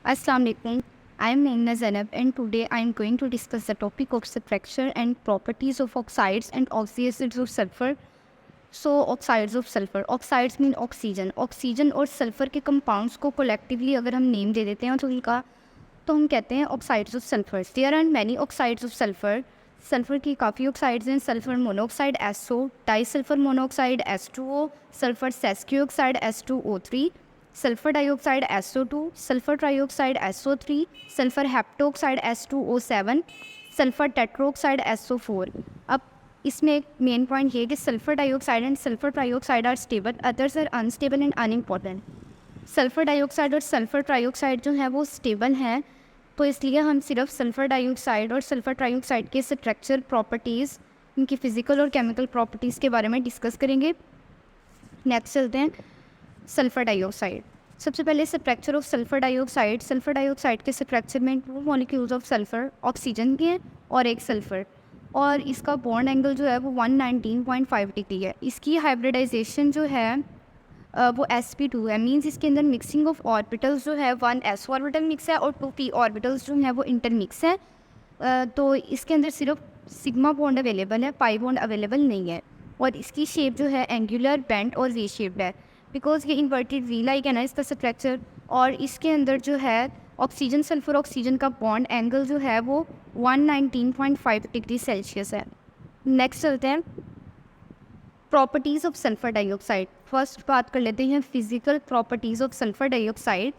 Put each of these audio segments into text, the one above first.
Assalamu alaikum. I am Naina Zainab and today I am going to discuss the topic of structure and properties of oxides and oxides of sulfur. So oxides of sulfur. Oxides mean oxygen. Oxygen और sulphur के compounds को collectively अगर हम name दे देते हैं तो हम कहते हैं oxides of sulphur. There are many oxides of sulphur. Sulphur की काफ़ी ऑक्साइड्स हैं. Sulphur monoxide SO, di sulphur monoxide S2O, sulphur sesqui oxide S2O3, sulphur dioxide SO2, sulphur trioxide SO3, sulphur heptoxide S2O7, sulphur tetroxide SO4. अब इसमें एक main point ये है कि sulphur dioxide and sulphur trioxide are stable, others are unstable and unimportant. Sulphur dioxide और sulphur trioxide जो है वो स्टेबल हैं, तो इसलिए हम सिर्फ सल्फर डाइऑक्साइड और सल्फर ट्राइऑक्साइड के स्ट्रक्चर प्रॉपर्टीज़, इनकी फ़िज़िकल और केमिकल प्रॉपर्टीज़ के बारे में डिस्कस करेंगे. नेक्स्ट चलते हैं सल्फर डाइऑक्साइड. सबसे पहले structure of sulphur dioxide. Sulphur dioxide के स्ट्रक्चर में 2 मॉलिक्यूल्स ऑफ सल्फर ऑक्सीजन के हैं और एक सल्फर, और इसका बॉन्ड एंगल जो है वो 119.5 डिग्री है. इसकी हाइब्रिडाइजेशन जो है वो sp2 है. मींस इसके अंदर मिक्सिंग ऑफ ऑर्बिटल्स जो है 1s ऑर्बिटल मिक्स है और 2p ऑर्बिटल्स जो हैं वो इंटरमिक्स हैं. तो इसके अंदर सिर्फ सिग्मा बॉन्ड अवेलेबल है, पाई बॉन्ड अवेलेबल नहीं है. और इसकी शेप जो है एंगुलर, बेंट और वी शेप्ड है, बिकॉज ये इन्वर्टेड वी लाइक है ना इसका स्ट्रक्चर. और इसके अंदर जो है ऑक्सीजन सल्फर ऑक्सीजन का बॉन्ड एंगल जो है वो 119.5 डिग्री सेल्सियस है. नेक्स्ट चलते हैं properties of sulphur dioxide. First बात कर लेते हैं physical properties of sulphur dioxide.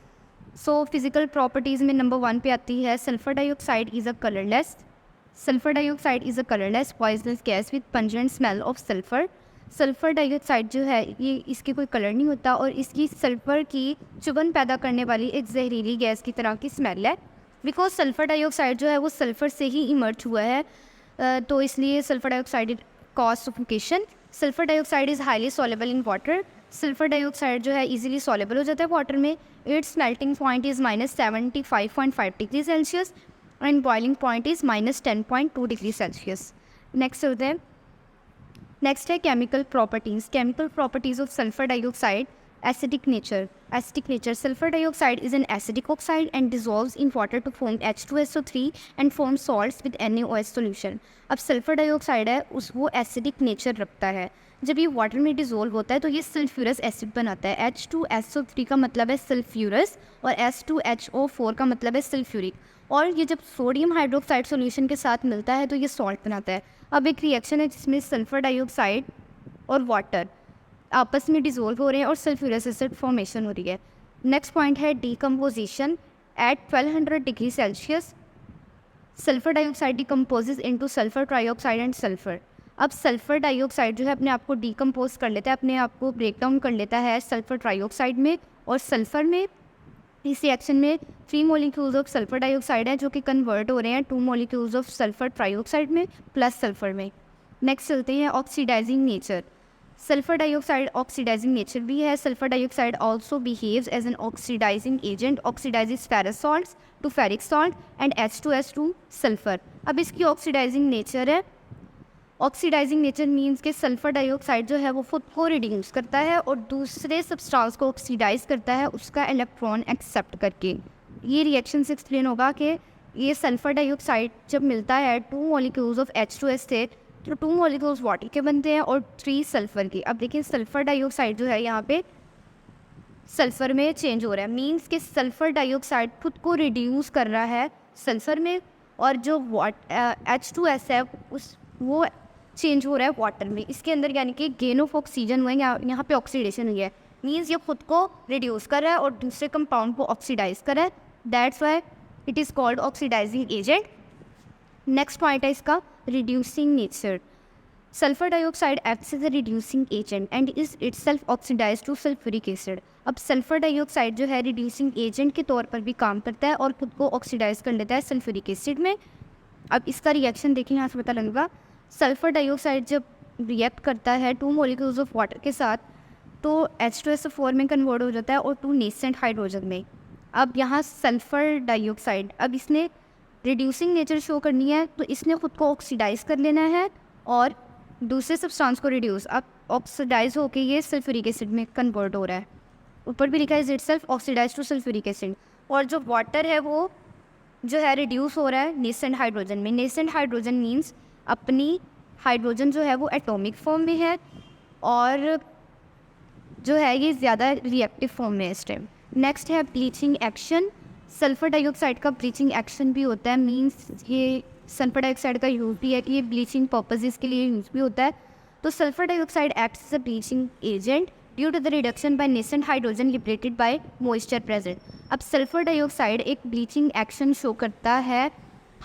So physical properties में नंबर 1 पे आती है sulphur dioxide is a colourless. Sulphur dioxide is a colourless poisonous gas with pungent smell of sulphur. Sulphur dioxide जो है ये इसके कोई कलर नहीं होता और इसकी सल्फर की चुभन पैदा करने वाली एक जहरीली गैस की तरह की स्मेल है. बिकॉज सल्फर डाइऑक्साइड जो है वो सल्फर से ही इमर्ज हुआ है, तो इसलिए sulphur dioxide cause suffocation. Sulphur dioxide is highly soluble in water. Sulphur dioxide जो है इजीली सॉलेबल हो जाता है वाटर में. Its melting point is -75.5 degree Celsius and boiling point is -10.2 degree Celsius. Next होते हैं नेक्स्ट है chemical properties. Chemical properties of sulphur dioxide. Acidic nature. Acidic nature. Sulphur dioxide is an acidic oxide and dissolves in water to form H2SO3 and form salts with NaOH solution. अब sulphur dioxide है वो acidic nature रखता है. जब ये water में dissolve होता है तो ये सल्फ्यूरस एसिड बनाता है. H2SO3 का मतलब है सल्फ्यूरस और S2HO4 का मतलब है सल्फ्यूरिक. और ये जब सोडियम हाइड्रोक्साइड सॉल्यूशन के साथ मिलता है तो ये सॉल्ट बनाता है. अब एक रिएक्शन है जिसमें सल्फर डाइऑक्साइड और वाटर आपस में डिजोल्व हो रहे हैं और सल्फ्यूरस एसिड फॉर्मेशन हो रही है. नेक्स्ट पॉइंट है decomposition. At 1200 degree Celsius sulphur dioxide decomposes into sulphur trioxide and sulphur. अब सल्फर डाइऑक्साइड जो है अपने आप को डिकम्पोज कर लेता है, अपने आप को ब्रेक डाउन कर लेता है सल्फर ट्राइऑक्साइड में और सल्फर में. इस रिएक्शन में 3 मॉलिक्यूल्स ऑफ सल्फर डाइऑक्साइड है जो कि कन्वर्ट हो रहे हैं 2 मॉलिक्यूल्स ऑफ सल्फर ट्राइऑक्साइड में प्लस सल्फर में. नेक्स्ट चलते हैं oxidising nature. Sulphur dioxide oxidising nature भी है. Sulphur dioxide also behaves as an oxidising agent. Oxidises ferrous salts to ferric salt and H2S2 sulphur. अब इसकी ऑक्सीडाइजिंग नेचर है. Oxidising nature means कि sulphur dioxide जो है वो खुद को रिड्यूस करता है और दूसरे सब्सटेंस को ऑक्सीडाइज करता है उसका इलेक्ट्रॉन एक्सेप्ट करके. ये रिएक्शन से एक्सप्लेन होगा कि ये सल्फर डाइऑक्साइड जब मिलता है 2 मॉलिक्यूल्स ऑफ H2S से तो 2 मॉलिक्यूल्स वाटर के बनते हैं और 3 सल्फर के. अब देखिए सल्फर डाइऑक्साइड जो है यहाँ पे सल्फर में चेंज हो रहा है. मीन्स कि सल्फर डाइऑक्साइड खुद को रिड्यूस कर रहा है सल्फर में और जो H2S है वो चेंज हो रहा है वाटर में. इसके अंदर यानी कि गेन ऑफ ऑक्सीजन हुआ है, यहाँ पे ऑक्सीडेशन हुई है. मीन्स ये खुद को रिड्यूस कर रहा है और दूसरे कंपाउंड को ऑक्सीडाइज कर रहा है. That's why it is called oxidising agent. Next point है इसका reducing nature. Sulphur dioxide acts as a reducing agent and is itself oxidise to sulphuric acid. अब सल्फर डाइऑक्साइड जो है रिड्यूसिंग एजेंट के तौर पर भी काम करता है और खुद को ऑक्सीडाइज कर लेता है सल्फ्यूरिक एसिड में. अब इसका रिएक्शन देखें, यहाँ से पता लगेगा. सल्फर डाइऑक्साइड जब रिएक्ट करता है 2 मॉलिक्यूल्स ऑफ वाटर के साथ तो H2SO4 में कन्वर्ट हो जाता है और 2 नेसेंट हाइड्रोजन में. अब यहाँ सल्फर डाइऑक्साइड अब इसने रिड्यूसिंग नेचर शो करनी है तो इसने खुद को ऑक्सीडाइज कर लेना है और दूसरे सब्सटेंस को रिड्यूस. अब ऑक्सीडाइज होकर ये सल्फ्यूरिक एसिड में कन्वर्ट हो रहा है. ऊपर भी लिखा है is itself oxidise to sulphuric acid. और जो वाटर है वो जो है रिड्यूस हो रहा है नेसेंट हाइड्रोजन में। नेसेंट हाइड्रोजन मीन्स अपनी हाइड्रोजन जो है वो एटॉमिक फॉर्म में है और जो है ये ज़्यादा रिएक्टिव फॉर्म में है इस टाइम। नेक्स्ट है ब्लीचिंग एक्शन। सल्फर डाइऑक्साइड का ब्लीचिंग एक्शन भी होता है, मीन्स ये सल्फर डाइऑक्साइड का यूज़ भी है कि ये ब्लीचिंग पर्पजेज़ के लिए यूज़ भी होता है। तो sulphur dioxide acts as a bleaching agent due to the reduction by nascent hydrogen liberated by moisture present. अब सल्फर डाइऑक्साइड एक ब्लीचिंग एक्शन शो करता है,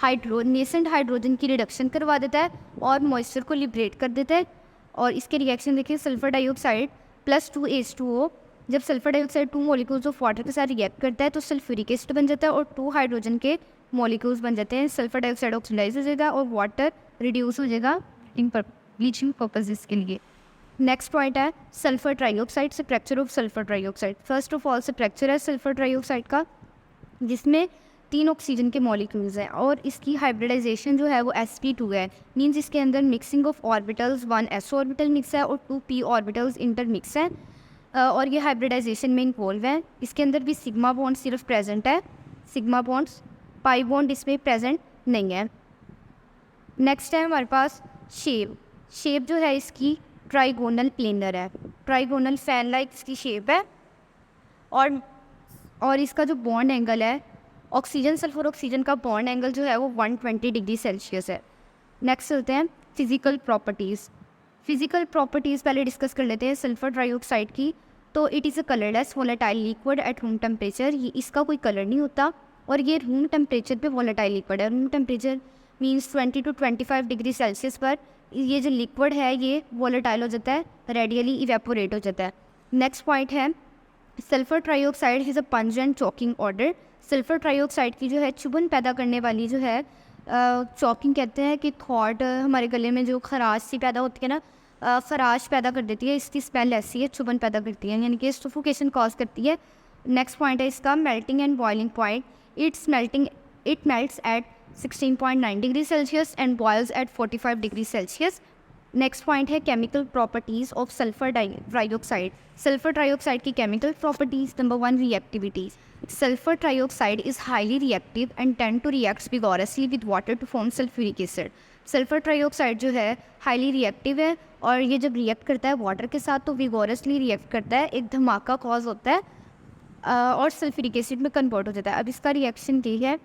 नेसेंट हाइड्रोजन की रिडक्शन करवा देता है और मॉइस्चर को लिबरेट कर देता है। और इसके रिएक्शन देखिए, सल्फर डाइऑक्साइड प्लस 2H2O, जब sulphur dioxide 2 molecules of water के साथ रिएक्ट करता है तो सल्फ्यूरिक एसिड बन जाता है और 2 हाइड्रोजन के मॉलिक्यूल्स बन जाते हैं। सल्फर डाइऑक्साइड ऑक्सीडाइज हो जाएगा और वाटर रिड्यूस हो जाएगा इन ब्लीचिंग पर्पजेज़ के लिए। नेक्स्ट पॉइंट है सल्फर ट्राइऑक्साइड से fracture of sulphur trioxide. First of all से फ्रैक्चर है सल्फर ट्राइऑक्साइड का, जिसमें 3 ऑक्सीजन के मॉलिक्यूल्स हैं और इसकी हाइब्रिडाइजेशन जो है वो sp2 है, मीन्स इसके अंदर mixing of orbitals 1 s orbital mix है और 2 p ऑर्बिटल्स इंटर मिक्स है और ये हाइब्रिडाइजेशन में इन्वॉल्व है। इसके अंदर भी सिग्मा बॉन्ड सिर्फ प्रेजेंट है, सिग्मा बॉन्ड्स, पाई बॉन्ड इसमें प्रेजेंट नहीं है। नेक्स्ट है हमारे पास शेप। शेप जो है इसकी ट्राइगोनल प्लेनर है, ट्राइगोनल फैन लाइक इसकी शेप है और इसका जो बॉन्ड एंगल है ऑक्सीजन सल्फर ऑक्सीजन का बॉन्ड एंगल जो है वो 120 डिग्री सेल्सियस है। नेक्स्ट चलते हैं फिजिकल प्रॉपर्टीज़। फिजिकल प्रॉपर्टीज़ पहले डिस्कस कर लेते हैं सल्फर ट्राइऑक्साइड की। तो it is a colourless volatile liquid at room temperature, ये इसका कोई कलर नहीं होता और ये रूम टेम्परेचर पे वोलेटाइल लिक्विड है। Room temperature means 20 to 25 degree Celsius पर ये जो लिक्विड है ये वोलेटाइल हो जाता है, रेडियली इवेपोरेट हो जाता है। नेक्स्ट पॉइंट है sulphur trioxide is a pungent choking order. Sulphur trioxide की जो है चुभन पैदा करने वाली जो है चॉकिंग कहते हैं कि थॉट हमारे गले में जो खराश सी पैदा होती है ना, खराश पैदा कर देती है, इसकी स्मेल ऐसी है, चुभन पैदा करती है, यानी कि सफोकेशन कॉज करती है। नेक्स्ट पॉइंट है इसका melting and boiling point. It melts at 16.9 degree Celsius and boils at 45 degree Celsius. Next point है chemical properties of sulphur trioxide. Sulphur trioxide की chemical properties. Number 1 reactivity. Sulphur trioxide is highly reactive and tend to react vigorously with water to form sulphuric acid. Sulphur trioxide जो है highly reactive है और ये जब react करता है water के साथ तो विगोरसली रिएक्ट करता है, एक धमाका कॉज होता है और सल्फ्यूरिक एसिड में कन्वर्ट हो जाता है। अब इसका रिएक्शन ये है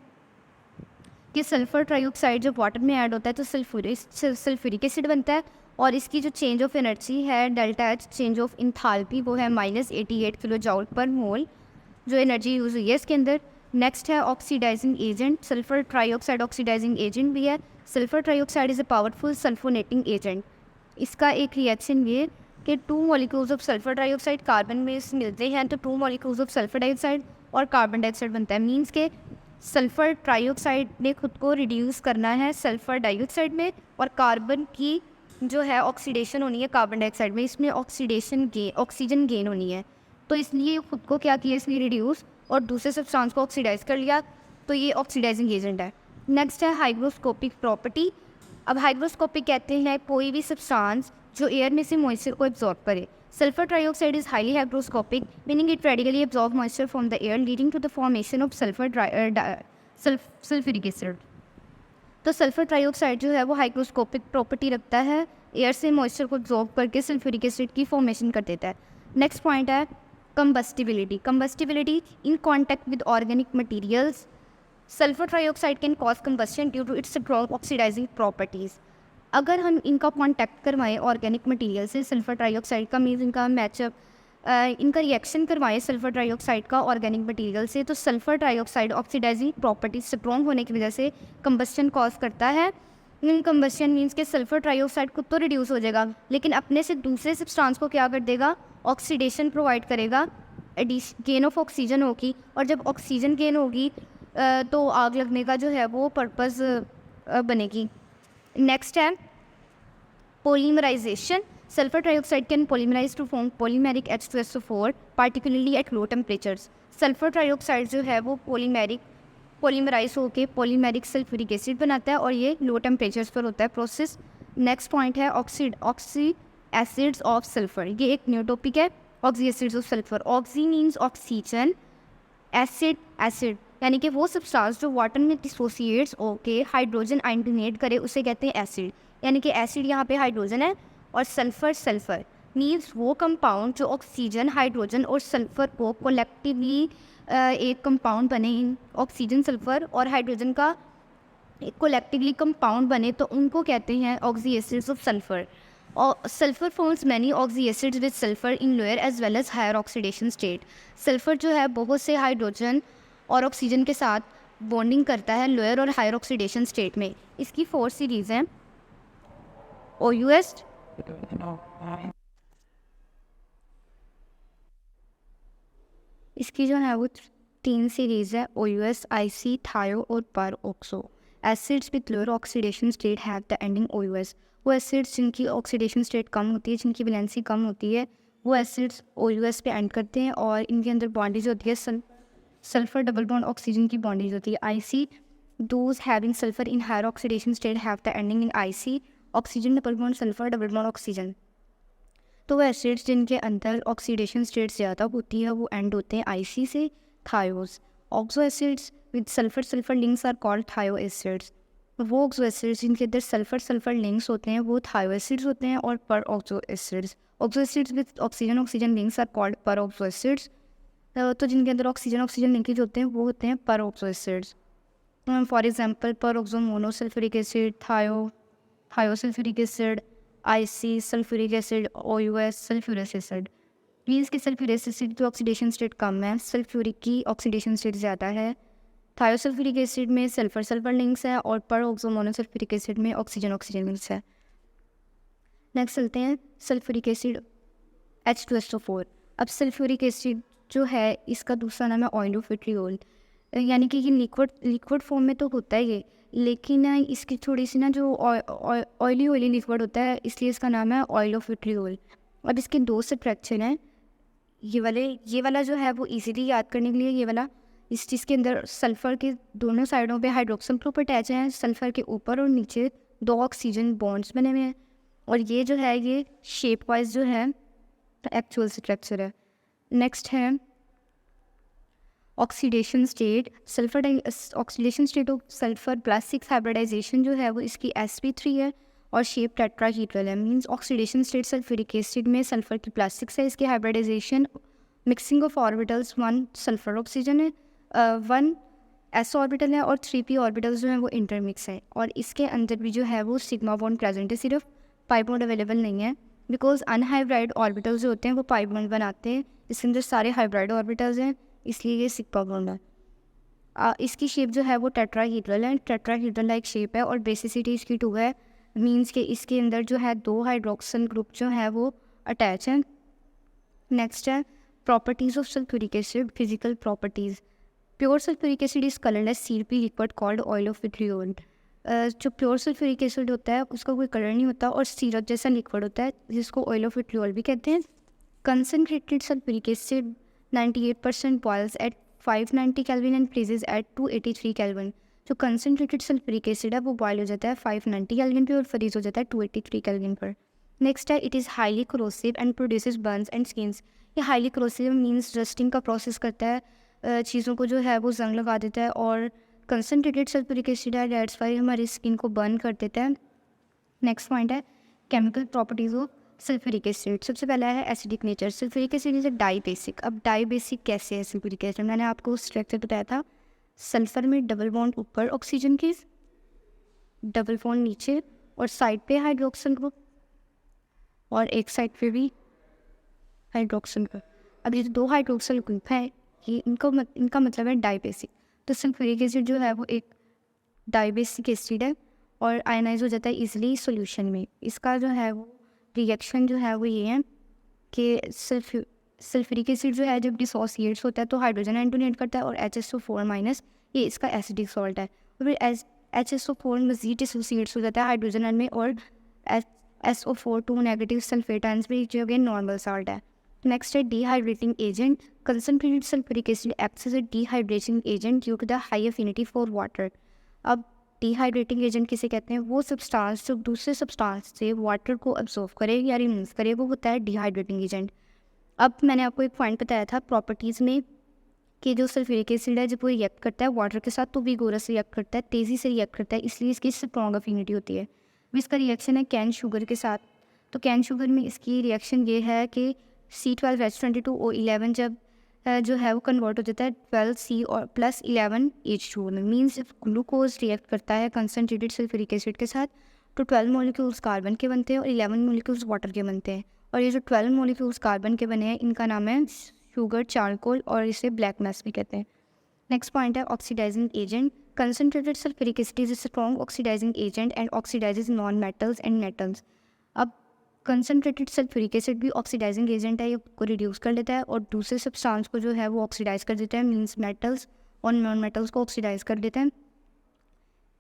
कि सल्फर ट्राइऑक्साइड जब वाटर में ऐड होता है तो सल्फ्यूरिक एसिड बनता है और इसकी जो चेंज ऑफ एनर्जी है delta H, change of enthalpy, वो है -88 किलो जूल पर मोल जो एनर्जी यूज़ हुई है इसके अंदर। नेक्स्ट है oxidising agent. Sulphur trioxide oxidising agent भी है। Sulphur trioxide is a powerful sulphonating agent. इसका एक रिएक्शन ये कि 2 molecules of sulphur trioxide carbon में मिलते हैं तो 2 मॉलिक्यूल्स ऑफ सल्फर डाइऑक्साइड और कार्बन डाइऑक्साइड बनता है, मीन्स के सल्फर ट्राइऑक्साइड ने खुद को रिड्यूस करना है सल्फर डाइऑक्साइड में और कार्बन की जो है ऑक्सीडेशन होनी है कार्बन डाइऑक्साइड में, इसमें ऑक्सीजन गेन होनी है, तो इसलिए खुद को क्या किया इसने रिड्यूस और दूसरे सब्सटेंस को ऑक्सीडाइज कर लिया, तो ये ऑक्सीडाइजिंग एजेंट है। नेक्स्ट है हाइग्रोस्कोपिक प्रॉपर्टी। अब हाइग्रोस्कोपिक कहते हैं कोई भी सब्सटेंस जो एयर में से मॉइस्चर को एब्जॉर्ब करे। Sulphur trioxide is highly hygroscopic meaning it radically absorb moisture from the air leading to the formation of sulphuric acid. तो सल्फर ट्राइऑक्साइड जो है वो हाइग्रोस्कोपिक प्रॉपर्टी रखता है, एयर से मॉइस्चर को एब्जॉर्ब करके सल्फ्यूरिक एसिड की फॉर्मेशन कर देता है। नेक्स्ट पॉइंट है combustibility. Combustibility in contact with organic materials. Sulphur trioxide can cause combustion due to its strong oxidising properties. अगर हम इनका कॉन्टैक्ट करवाएं ऑर्गेनिक मटेरियल से सल्फर ट्राइऑक्साइड का मीन्स इनका मैचअप इनका रिएक्शन करवाएं सल्फर ट्राइऑक्साइड का ऑर्गेनिक मटेरियल से, तो sulphur trioxide oxidising property strong होने की वजह से कंबस्शन कॉज करता है। इन कंबस्शन मीन्स के सल्फर ट्राइऑक्साइड खुद तो रिड्यूस हो जाएगा लेकिन अपने से दूसरे सब्सटेंस को क्या कर देगा, ऑक्सीडेशन प्रोवाइड करेगा, गेन ऑफ ऑक्सीजन होगी और जब ऑक्सीजन गेन होगी तो आग लगने का जो है वो पर्पज़ बनेगी। नेक्स्ट है polymerisation. Sulphur trioxide can polymerise to form polymeric H2SO4 particularly at low temperatures. Sulphur trioxide जो है वो पोलीमराइज होकर पॉलीमेरिक सल्फ्यूरिक एसिड बनाता है और ये लो टेम्परेचर्स पर होता है प्रोसेस। नेक्स्ट पॉइंट है ऑक्सी एसिड्स ऑफ सल्फर, ये एक न्यू टॉपिक है। Oxy acids of sulphur, oxy means oxygen acid acid यानी कि वो सब्सटेंस जो वाटर में डिसोसिएट्स होके हाइड्रोजन आयन डोनेट करे उसे कहते हैं एसिड। यानी कि एसिड यहाँ पे हाइड्रोजन है और सल्फर सल्फर मीन्स वो कंपाउंड जो ऑक्सीजन हाइड्रोजन और सल्फर को कोलेक्टिवली एक कंपाउंड बने, ऑक्सीजन सल्फर और हाइड्रोजन का एक कोलेक्टिवली कंपाउंड बने तो उनको कहते हैं ऑक्सी एसिड्स ऑफ सल्फर। और sulphur forms many oxy acids with sulphur in lower as well as higher oxidation state. Sulphur जो है बहुत से हाइड्रोजन और ऑक्सीजन के साथ बॉन्डिंग करता है लोअर और हायर ऑक्सीडेशन स्टेट में। इसकी 4 सीरीज़ हैं। OUS, इसकी जो है वो 3 सीरीज़ है, OUS, IC, थायो और पर oxo. Acids with lower oxidation state have the ending OUS। वो एसिड्स जिनकी ऑक्सीडेशन स्टेट कम होती है, जिनकी वैलेंसी कम होती है, वो एसिड्स OUS पे एंड करते हैं और इनके अंदर बॉन्डेज होती है सल्फर डबल बॉन्ड ऑक्सीजन की बॉन्डेज होती है। IC, those having sulphur in higher oxidation state have the ending in IC, oxygen double bond sulphur double bond oxygen. तो वो एसिड्स जिनके अंदर ऑक्सीडेशन स्टेट ज़्यादा होती है वो एंड होते हैं IC से, थायोस। Oxo acids with sulphur sulphur links are called thio acids. वो ऑक्सो एसिड्स जिनके अंदर सल्फर सल्फर लिंक्स होते हैं वो थायो एसिड्स होते हैं। और पर oxo acids, oxo acids with oxygen oxygen links are called per oxo acids. तो जिनके अंदर ऑक्सीजन ऑक्सीजन लिंकेज होते हैं वो होते हैं पर oxo acids. For example peroxo monosulphuric acid, thiosulphuric acid, IC sulphuric acid, OUS sulphurous acid. Means कि सल्फ्यूरस एसिड की ऑक्सीडेशन स्टेट कम है, सल्फ्यूरिक की ऑक्सीडेशन स्टेट ज़्यादा है। थायोसल्फ्यूरिक एसिड में सल्फर सल्फर लिंक्स है और पर ऑक्सो मोनोसल्फ्यूरिक एसिड में ऑक्सीजन ऑक्सीजन लिंक्स है। नेक्स्ट चलते हैं सल्फ्यूरिक एसिड H2SO4। अब सल्फ्यूरिक एसिड जो है इसका दूसरा नाम है ऑयल ऑफ विट्रियोल। यानी कि ये लिक्विड फॉर्म में तो होता है ये, लेकिन इसकी थोड़ी सी ना जो ऑयली लिक्विड होता है इसलिए इसका नाम है ऑयल ऑफ विट्रियोल। अब इसके 2 सब्ट्रैक्शन हैं। ये वाला जो है वो इजीली याद करने के लिए ये वाला, इस चीज़ के अंदर सल्फ़र के दोनों साइडों पे हाइड्रोक्सल ग्रुप अटैच हैं, सल्फ़र के ऊपर और नीचे 2 ऑक्सीजन बॉन्ड्स बने हुए हैं। और ये जो है ये शेप वाइज जो है एक्चुअल स्ट्रक्चर है। नेक्स्ट है oxidation state, sulphur oxidation state of sulphur plus 6 hybridisation जो है वो इसकी sp3 है और शेप टेट्राहीड्रल है। Means oxidation state sulphuric acid में सल्फर की प्लस 6 है, इसकी hybridisation mixing of orbitals 1 sulphur oxygen है, 1 s ऑर्बिटल है और 3p ऑर्बिटल्स जो हैं वो इंटरमिक्स है। और इसके अंदर भी जो है वो सिग्मा बॉन्ड प्रेजेंट है, सिर्फ पाई बॉन्ड अवेलेबल नहीं है बिकॉज अनहाइब्राइड ऑर्बिटल्स जो होते हैं वो पाई बॉन्ड बनाते हैं। इसके अंदर सारे हाइब्राइड ऑर्बिटल्स हैं इसलिए ये सिग्मा बॉन्ड है। इसकी शेप जो है वो टेट्राहीड्रल है, टेट्राहीड्रल लाइक शेप है और बेसिसिटी इसकी 2 है। मींस के इसके अंदर जो है 2 हाइड्रोक्सल ग्रुप जो है वो अटैच हैं। नेक्स्ट है properties of sulphuric acid, physical properties. Pure sulphuric acid is colourless CRP liquid called oil of vitriol. जो प्योर सल्फ्यूरिक एसिड होता है उसका कोई कलर नहीं होता और सीरप जैसा लिक्विड होता है जिसको ऑयल ऑफ विट्रियोल भी कहते हैं। Concentrated sulphuric acid 98% boils at 590 kelvin and freezes at 283 kelvin. जो कंसनट्रेटेड सल्फ्यूरिक एसिड है वो बॉयल हो जाता है 590 केल्विन पे और फ्रीज हो जाता है 283 केल्विन पर। नेक्स्ट है it is highly corrosive and produces Burns and skins. ये हाईली क्रोसिव मीन्स रस्टिंग का प्रोसेस करता है, चीज़ों को जो है वो जंग लगा देता है। और कंसनट्रेटेड सल्फ्यूरिक एसिड है दैट्स वाई हमारी स्किन को बर्न कर देता है। नेक्स्ट पॉइंट है chemical properties of sulphuric acid. सबसे पहला है acidic nature. Sulphuric acid is a dibasic. अब डाई बेसिक कैसे है सल्फ्यूरिक एसिड? मैंने आपको स्ट्रक्चर बताया था, सल्फर में डबल बॉन्ड ऊपर ऑक्सीजन की, डबल बॉन्ड नीचे और साइड पे हाइड्रोक्सल ग्रुप और एक साइड पे भी हाइड्रोक्सल ग्रुप। अब ये 2 हाइड्रोक्सल ग्रुप है ये इनका मतलब है डाई बेसिक। तो सल्फ्यूरिक एसिड जो है वो एक डाई बेसिक एसिड है और आयनाइज हो जाता है इजीली सॉल्यूशन में। इसका जो है वो रिएक्शन जो है वो ये है कि सल्फ्यूरिक एसिड जो है जब डिसोसिएट्स होता है तो हाइड्रोजन आयन डोनेट करता है और HSO4 माइनस ये इसका एसिडिक सॉल्ट है। और फिर HSO4 मजीद डिसोसिएट्स हो जाता है हाइड्रोजन आयन में और SO4 2 नेगेटिव सल्फेट आयंस में जो कि नॉर्मल सॉल्ट है। नेक्स्ट है dehydrating agent. Concentrated sulphuric acid acts as a dehydrating agent due to the high affinity for water. अब डिहाइड्रेटिंग एजेंट किसे कहते हैं? वो सब्सटेंस जो दूसरे सब्सटेंस से वाटर को अब्जॉर्व करे या रिमूव करे वो होता है डिहाइड्रेटिंग एजेंट। अब मैंने आपको एक पॉइंट बताया था प्रॉपर्टीज़ में कि जो सल्फ्यूरिक एसिड है जब वो रिएक्ट करता है वाटर के साथ तो विगोरस रिएक्ट करता है, तेज़ी से रिएक्ट करता है, इसलिए इसकी स्ट्रॉन्ग अफिनिटी होती है। अब इसका रिएक्शन है कैन शुगर के साथ, तो कैन शुगर में इसकी रिएक्शन ये है कि C12H22O11 जब जो है वो कन्वर्ट हो जाता है 12C और प्लस 11H2 में। मीन्स ग्लूकोज रिएक्ट करता है कंसनट्रेटेड सल्फ्यूरिक एसिड के साथ तो 12 मॉलिक्यूल्स कार्बन के बनते हैं और 11 मॉलिक्यूल्स वाटर के बनते हैं। और ये जो 12 मॉलिक्यूल्स कार्बन के बने हैं इनका नाम है शुगर चारकोल और इसे ब्लैक मैस भी कहते हैं। नेक्स्ट पॉइंट है oxidising agent. Concentrated sulphuric acid is a strong oxidising agent and oxidises non metals and metals. अब कंसनट्रेटेड सल्फ्यूरिक एसिड भी ऑक्सीडाइजिंग एजेंट है, ये को रिड्यूस कर लेता है और दूसरे सब्सटेंस को जो है वो ऑक्सीडाइज कर देता है, मींस मेटल्स और नॉन मेटल्स को ऑक्सीडाइज कर देता है।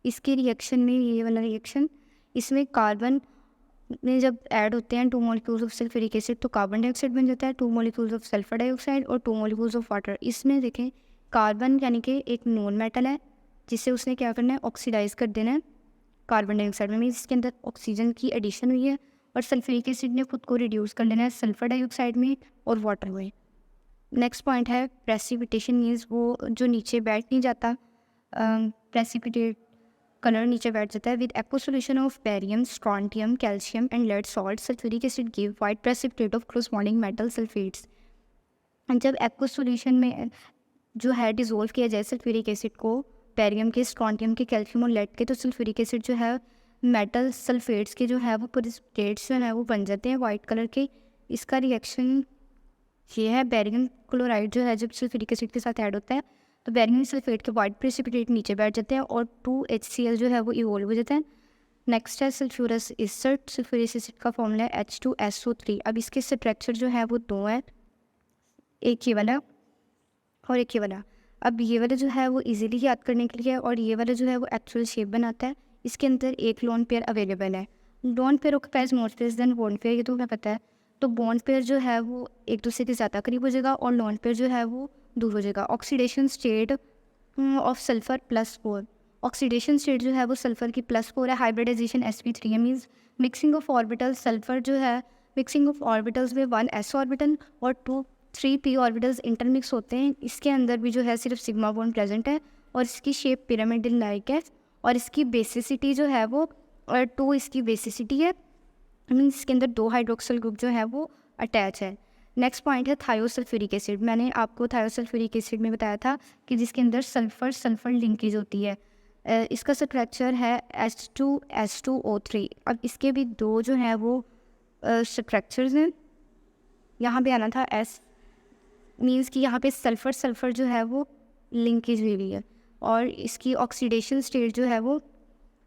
इसके रिएक्शन में ये वाला रिएक्शन, इसमें कार्बन में जब ऐड होते हैं 2 मॉलिक्यूल्स ऑफ सल्फ्यूरिक एसिड तो कार्बन डाइऑक्साइड बन जाता है, 2 मॉलिक्यूल्स ऑफ सल्फर डाइऑक्साइड और 2 मॉलिक्यूल्स ऑफ वाटर। इसमें देखें कार्बन यानी कि एक नॉन मेटल है जिसे उसने क्या करना है ऑक्सीडाइज कर देना है कार्बन डाइऑक्साइड में, मीन्स इसके अंदर ऑक्सीजन की एडिशन हुई है और सल्फ्यूरिक एसिड ने खुद को रिड्यूस कर लेना है सल्फर डाइऑक्साइड में और वाटर में। नेक्स्ट पॉइंट है प्रेसिपिटेशन, मीन्स वो जो नीचे बैठ नहीं जाता, प्रेसिपिटेट कलर नीचे बैठ जाता है। With aqueous solution of barium, strontium, calcium and lead salt sulphuric acid give white precipitate of corresponding metal sulphates. जब एक्व सोल्यूशन में जो है डिज़ोल्व किया जाए सल्फ्यूरिक एसिड को बेरियम के, स्ट्रॉन्टियम के, कैल्शियम और लेड के, तो सल्फ्यूरिक एसिड जो है मेटल सल्फेट्स के जो है वो प्रेसिपिटेट्स जो है वो बन जाते हैं वाइट कलर के। इसका रिएक्शन ये है, बेरियम क्लोराइड जो है जब सल्फ्यूरिक एसिड के साथ ऐड होता है तो बेरियम सल्फेट के वाइट प्रेसिपिटेट नीचे बैठ जाते हैं और 2HCl जो है वो इवोल्व हो जाता है। नेक्स्ट है सल्फ्यूरस एसिड। सल्फ्यूरिक एसिड का फॉर्मूला है H2SO3। अब इसके स्ट्रक्चर जो है वो दो है, एक ये वाला और एक ये वाला। अब ये वाला जो है वो इजीली याद करने के लिए और ये वाला जो है वो एक्चुअल शेप बनाता है। इसके अंदर एक लोन पेयर अवेलेबल है। Lone pair occupies more space than bond pair, ये तो हमें पता है। तो बॉन्ड पेयर जो है वो एक दूसरे के ज़्यादा करीब हो जाएगा और लोन पेयर जो है वो दूर हो जाएगा। Oxidation state of sulphur +4। Oxidation state जो है वो सल्फर की +4 है। हाइब्रिडाइजेशन sp3 है, means mixing of orbital. Sulphur जो है मिक्सिंग ऑफ ऑर्बिटल्स में 1s ऑर्बिटल और 3p ऑर्बिटल्स इंटरमिक्स होते हैं। इसके अंदर भी जो है सिर्फ सिग्मा बॉन्ड प्रेजेंट है और इसकी शेप पिरामिडल लाइक है और इसकी बेसिसिटी जो है वो 2 इसकी बेसिसिटी है, मीन्स इसके अंदर 2 हाइड्रोक्सिल ग्रुप जो है वो अटैच है। नेक्स्ट पॉइंट है थायोसल्फ्यूरिक एसिड। मैंने आपको थायोसल्फ्यूरिक एसिड में बताया था कि जिसके अंदर सल्फर सल्फर लिंकेज होती है। इसका स्ट्रक्चर है H2S2O3। अब इसके भी 2 जो हैं वो स्ट्रक्चर्स हैं। यहाँ पे आना था S, मीन्स कि यहाँ पे सल्फर सल्फर जो है वो लिंकेज हुई हुई है और इसकी ऑक्सीडेशन स्टेट जो है वो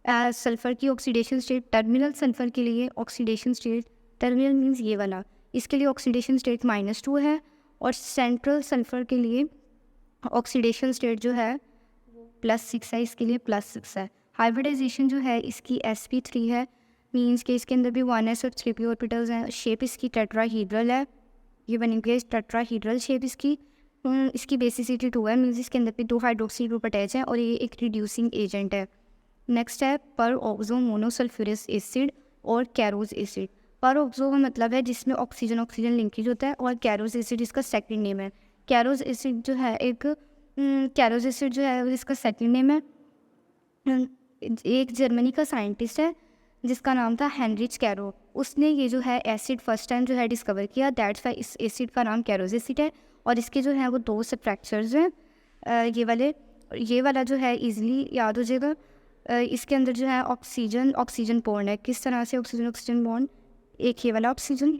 सल्फ़र की ऑक्सीडेशन स्टेट, टर्मिनल सल्फ़र के लिए ऑक्सीडेशन स्टेट, टर्मिनल मीन्स ये वाला, इसके लिए ऑक्सीडेशन स्टेट -2 है और सेंट्रल सल्फ़र के लिए ऑक्सीडेशन स्टेट जो है +6 है, इसके लिए +6 है। हाइब्रिडाइजेशन जो है इसकी sp3 है, मीन्स कि इसके अंदर भी 1s और 3p ऑर्बिटल्स हैं। शेप इसकी टेट्राहीड्रल है, ये बनेंगे टेट्राहीड्रल शेप इसकी। इसकी बेसिसिटी 2 है, मीन्स इसके अंदर भी 2 हाइड्रोक्सी ग्रुप अटैच है और ये एक रिड्यूसिंग एजेंट है। नेक्स्ट है पर ऑक्सो मोनोसल्फ्यूरिक एसिड और कैरोज एसिड। पर ऑक्सो का मतलब है जिसमें ऑक्सीजन ऑक्सीजन लिंकेज होता है और कैरोज एसिड इसका सेकंड नेम है। कैरोज एसिड जो है कैरोज एसिड जो है इसका सेकंड नेम है। एक जर्मनी का साइंटिस्ट है जिसका नाम था हेनरिच कैरो, उसने ये जो है एसिड फर्स्ट टाइम जो है डिस्कवर किया, दैट्स वाई इस एसिड का नाम कैरोज एसिड है। और इसके जो है वो 2 स्ट्रक्चर्स हैं, ये वाला जो है इजीली याद हो जाएगा। इसके अंदर जो है ऑक्सीजन ऑक्सीजन बॉन्ड है। किस तरह से ऑक्सीजन ऑक्सीजन बॉन्ड, एक ये वाला ऑक्सीजन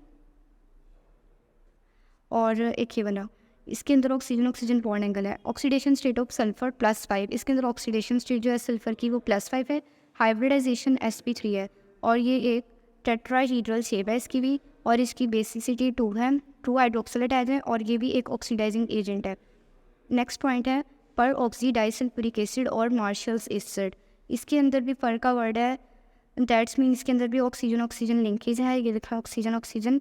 और एक ये वाला, इसके अंदर ऑक्सीजन ऑक्सीजन बॉन्ड एंगल है। ऑक्सीडेशन स्टेट ऑफ सल्फर +5, इसके अंदर ऑक्सीडेशन स्टेट जो है सल्फर की वो +5 है। हाइब्रिडाइजेशन sp3 है और ये एक टेट्राहीड्रल शेप है इसकी भी और इसकी बेसिसिटी 2 है, 2 हाइड्रोक्सिल अटैच है और ये भी एक ऑक्सीडाइजिंग एजेंट है। नेक्स्ट पॉइंट है पर ऑक्सीडाइसल्फ्यूरिक एसिड और मार्शल्स एसिड। इसके अंदर भी पर का वर्ड है, दैट्स मीन इसके अंदर भी ऑक्सीजन ऑक्सीजन लिंकेज है, ये लिखा ऑक्सीजन ऑक्सीजन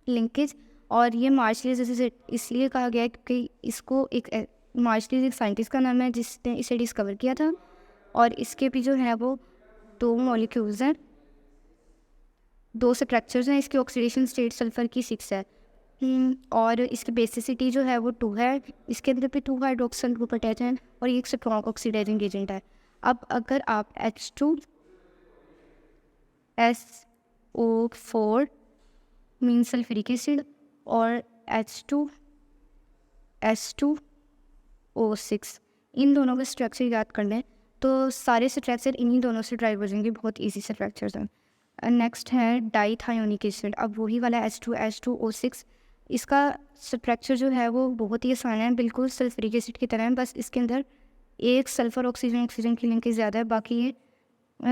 लिंकेज। और ये मार्शल्स एसिड इसलिए कहा गया है क्योंकि इसको मार्शल्स एक साइंटिस्ट का नाम है जिसने इसे डिस्कवर किया था और इसके भी जो है वो 2 मॉलिक्यूल्स हैं, 2 स्ट्रक्चर्स हैं। इसकी ऑक्सीडेशन स्टेट सल्फर की 6 है। और इसकी बेसिसिटी जो है वो 2 है, इसके अंदर भी 2 हाइड्रोक्सिल ग्रुप अटैच हैं और ये एक स्ट्रॉन्ग ऑक्सीडाइजिंग एजेंट है। अब अगर आप H2SO4 मीन सल्फ्यूरिक एसिड और H2S2O6 इन दोनों का स्ट्रक्चर याद करना है तो सारे स्ट्रक्चर इन्हीं दोनों से ड्राइव हो जाएंगे, बहुत ईजी स्ट्रक्चर्स हैं। नेक्स्ट है डाइथायोनिक एसिड। अब वही वाला H2S2O6, इसका स्ट्रक्चर जो है वो बहुत ही आसान है, बिल्कुल सल्फ्यूरिक एसिड की तरह है, बस इसके अंदर एक सल्फर ऑक्सीजन की लिंकेज ज़्यादा है, बाकी ये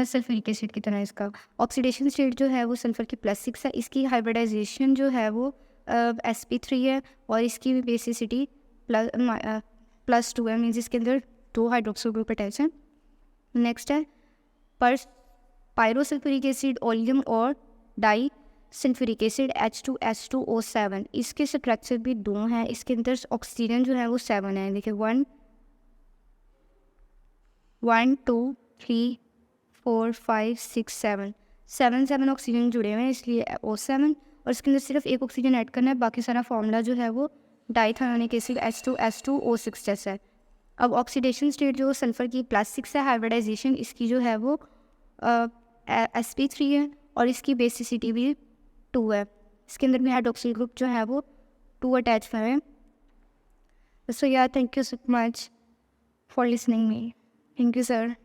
सल्फ्यूरिक एसिड की तरह। इसका ऑक्सीडेशन स्टेट जो है वो सल्फर की +6 है, इसकी हाइब्रिडाइजेशन जो है वो sp3 है और इसकी बेसिसिटी +2 है, मीन्स इसके अंदर 2 हाइड्रोक्सिल ग्रुप अटैच हैं। नेक्स्ट है पायरोसल्फ्यूरिक एसिड, ओलियम और डाई सल्फ्यूरिक एसिड H2S2O7, इसके स्ट्रक्चर भी 2 हैं, इसके अंदर ऑक्सीजन जो है वो 7 है। देखिए 1 2 3 4 5 6 7 ऑक्सीजन जुड़े हुए हैं, इसलिए O7, और इसके अंदर सिर्फ एक ऑक्सीजन ऐड करना है, बाकी सारा फॉर्मूला जो है वो डाइथायोनिक एसिड H2S2O6 जैसा है। अब ऑक्सीडेशन स्टेट जो सल्फर की +6 है, हाइब्रिडाइजेशन इसकी जो है वो sp3 है और इसकी बेसिसिटी भी 2 है, इसके अंदर भी हाइड्रोक्सिल ग्रुप जो है वो 2 अटैच है। सो या thank you so much for listening me. Thank you sir.